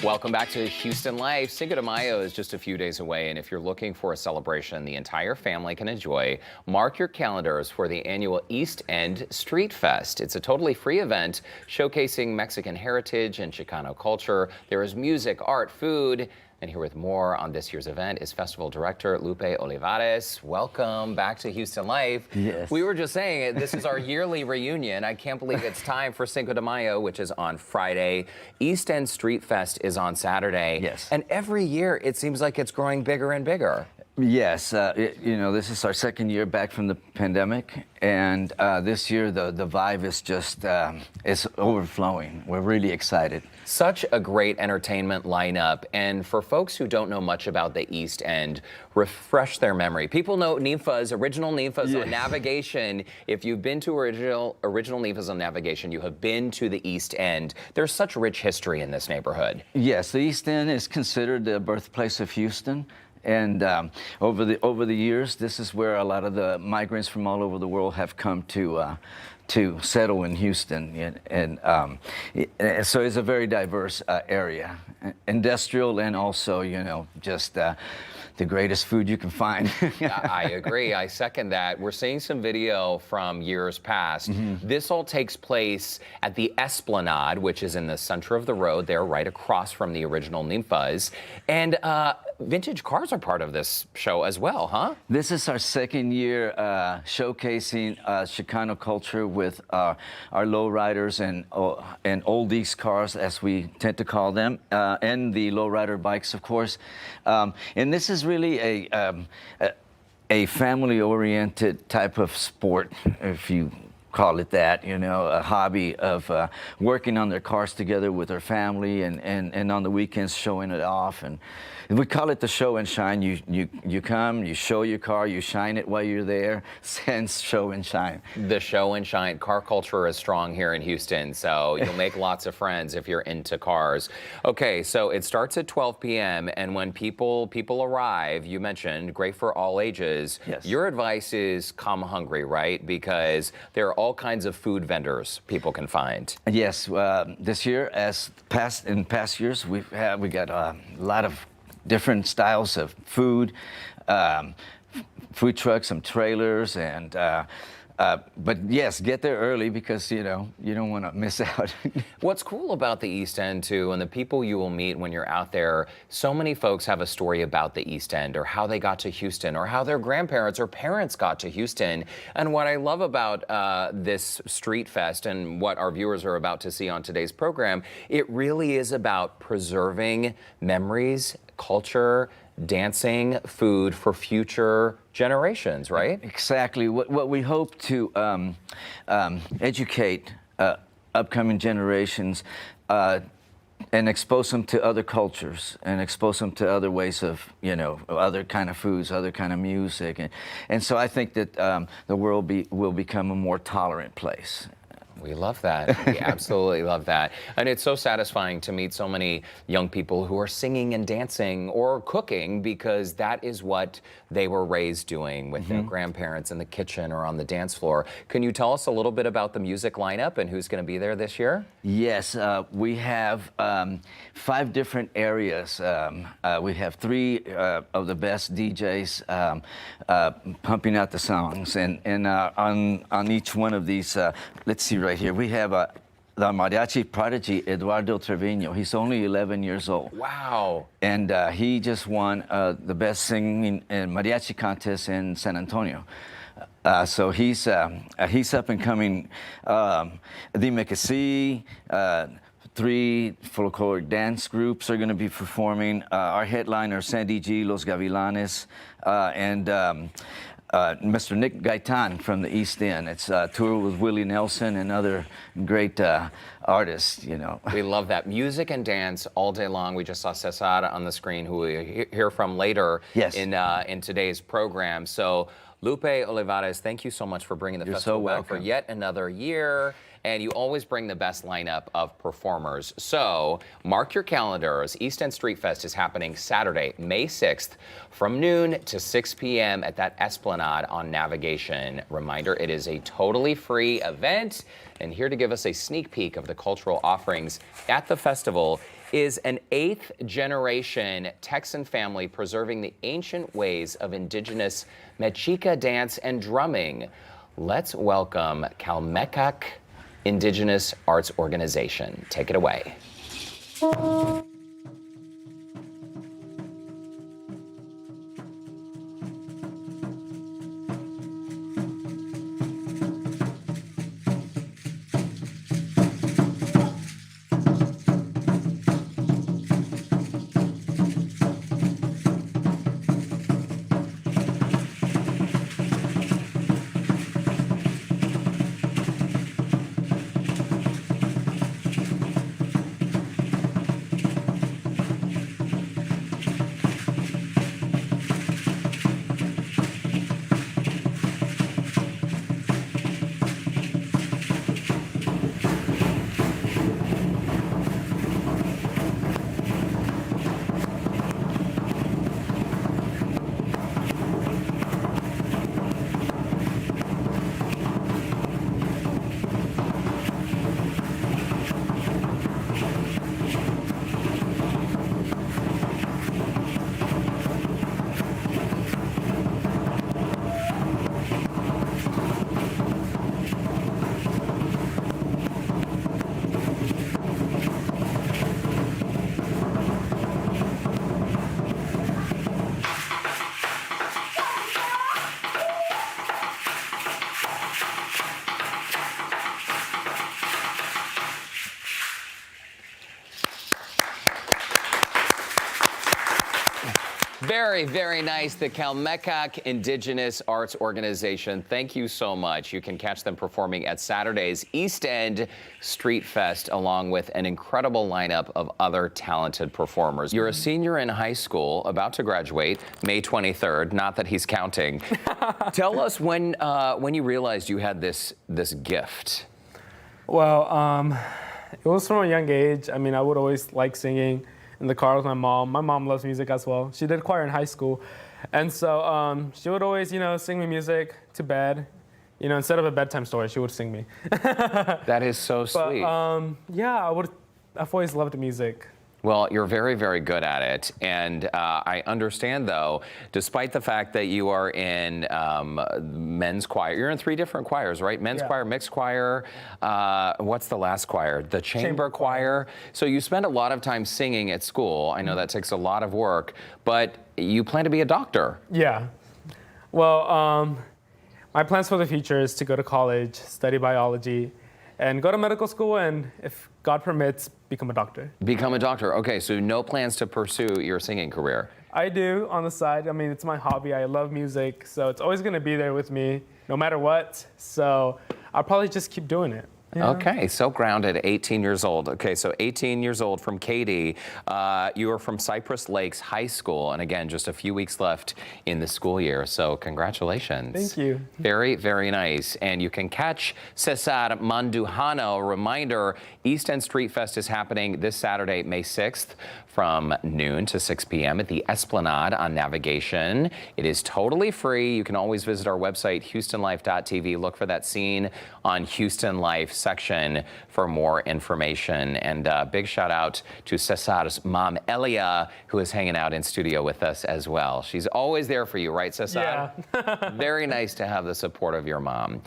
Welcome back to Houston Life. Cinco de Mayo is just a few days away, and if you're looking for a celebration the entire family can enjoy, mark your calendars for the annual East End Street Fest. It's a totally free event showcasing Mexican heritage and Chicano culture. There is music, art, food. And here with more on this year's event is Festival Director Lupe Olivares. Welcome back to Houston Life. Yes. We were just saying, this is our yearly reunion. I can't believe it's time for Cinco de Mayo, which is on Friday. East End Street Fest is on Saturday. Yes. And every year, it seems like it's growing bigger and bigger. Yes, this is our second year back from the pandemic, and this year the vibe is just it's overflowing. We're really excited. Such a great entertainment lineup, and for folks who don't know much about the East End, refresh their memory. People know Ninfa's, original Ninfa's on Navigation. If you've been to original Ninfa's on Navigation, you have been to the East End. There's such rich history in this neighborhood. Yes, the East End is considered the birthplace of Houston. And over the years, this is where a lot of the migrants from all over the world have come to settle in Houston, and so it's a very diverse area, industrial, and also just the greatest food you can find. I agree. I second that. We're seeing some video from years past. This all takes place at the Esplanade, which is in the center of the road there, right across from the original Ninfa's. And vintage cars are part of this show as well, huh? This is our second year showcasing Chicano culture with our lowriders and oldies cars, as we tend to call them, and the lowrider bikes, of course. And this is really a family-oriented type of sport, if you call it that, a hobby of working on their cars together with their family, and on the weekends showing it off. And we call it the show and shine. You come, you show your car, you shine it while you're there, hence show and shine. The show and shine. Car culture is strong here in Houston, so you'll make lots of friends if you're into cars. Okay, so it starts at 12 p.m. and when people arrive, you mentioned great for all ages. Yes. Your advice is come hungry, right? Because there are all kinds of food vendors people can find. Yes, this year, as in past years, we got a lot of different styles of food, food trucks, some trailers, and but yes, get there early because you don't want to miss out. What's cool about the East End too, and the people you will meet when you're out there, so many folks have a story about the East End, or how they got to Houston, or how their grandparents or parents got to Houston. And what I love about this Street Fest, and what our viewers are about to see on today's program, it really is about preserving memories, culture, dancing, food for future generations, right? Exactly. What we hope to educate upcoming generations and expose them to other cultures, and expose them to other ways of, other kind of foods, other kind of music. And so I think that the world will become a more tolerant place. We love that. We absolutely love that. And it's so satisfying to meet so many young people who are singing and dancing or cooking, because that is what they were raised doing with their grandparents in the kitchen or on the dance floor. Can you tell us a little bit about the music lineup and who's going to be there this year? Yes, we have 5 different areas. We have 3 of the best DJs pumping out the songs, and on each one of these, let's see right here, we have the mariachi prodigy Eduardo Trevino. He's only 11 years old. Wow. And he just won the best singing mariachi contest in San Antonio. So he's up and coming. Dime Que Si, 3 folkloric dance groups are going to be performing. Our headliner, Sandy G, Los Gavilanes, and Mr. Nick Gaitan from the East End. It's a tour with Willie Nelson and other great artists, We love that. Music and dance all day long. We just saw Cesar on the screen, who we'll hear from later in today's program. So Lupe Olivares, thank you so much for bringing the festival back for yet another year. And you always bring the best lineup of performers. So mark your calendars. East End Street Fest is happening Saturday, May 6th from noon to 6 p.m. at that Esplanade on Navigation. Reminder, it is a totally free event. And here to give us a sneak peek of the cultural offerings at the festival is an 8th-generation Texan family preserving the ancient ways of indigenous Mexica dance and drumming. Let's welcome Calmecac Indigenous Arts Organization. Take it away. Very, very nice. The Calmecac Indigenous Arts Organization. Thank you so much. You can catch them performing at Saturday's East End Street Fest, along with an incredible lineup of other talented performers. You're a senior in high school, about to graduate, May 23rd. Not that he's counting. Tell us when you realized you had this gift. Well, it was from a young age. I mean, I would always like singing in the car with my mom. My mom loves music as well. She did choir in high school. And so she would always, sing me music to bed. Instead of a bedtime story, she would sing me. That is so sweet. But, yeah, I've always loved music. Well, you're very, very good at it. And I understand, though, despite the fact that you are in men's choir, you're in 3 different choirs, right? Men's choir, mixed choir, what's the last choir? The chamber choir. So you spend a lot of time singing at school. I know that takes a lot of work, but you plan to be a doctor. Yeah. Well, my plans for the future is to go to college, study biology, and go to medical school, and if God permits, become a doctor. Become a doctor. Okay, so no plans to pursue your singing career. I do on the side. I mean, it's my hobby. I love music, so it's always going to be there with me no matter what. So I'll probably just keep doing it. Yeah. Okay, so grounded, 18 years old. Okay, so 18 years old from Katy. You are from Cypress Lakes High School, and again, just a few weeks left in the school year, so congratulations. Thank you. Very, very nice. And you can catch Cesar Mandujano. Reminder, East End Street Fest is happening this Saturday, May 6th, from noon to 6 p.m. at the Esplanade on Navigation. It is totally free. You can always visit our website, HoustonLife.tv. Look for that scene on Houston Life section for more information. And big shout out to Cesar's mom, Elia, who is hanging out in studio with us as well. She's always there for you, right, Cesar? Yeah. Very nice to have the support of your mom.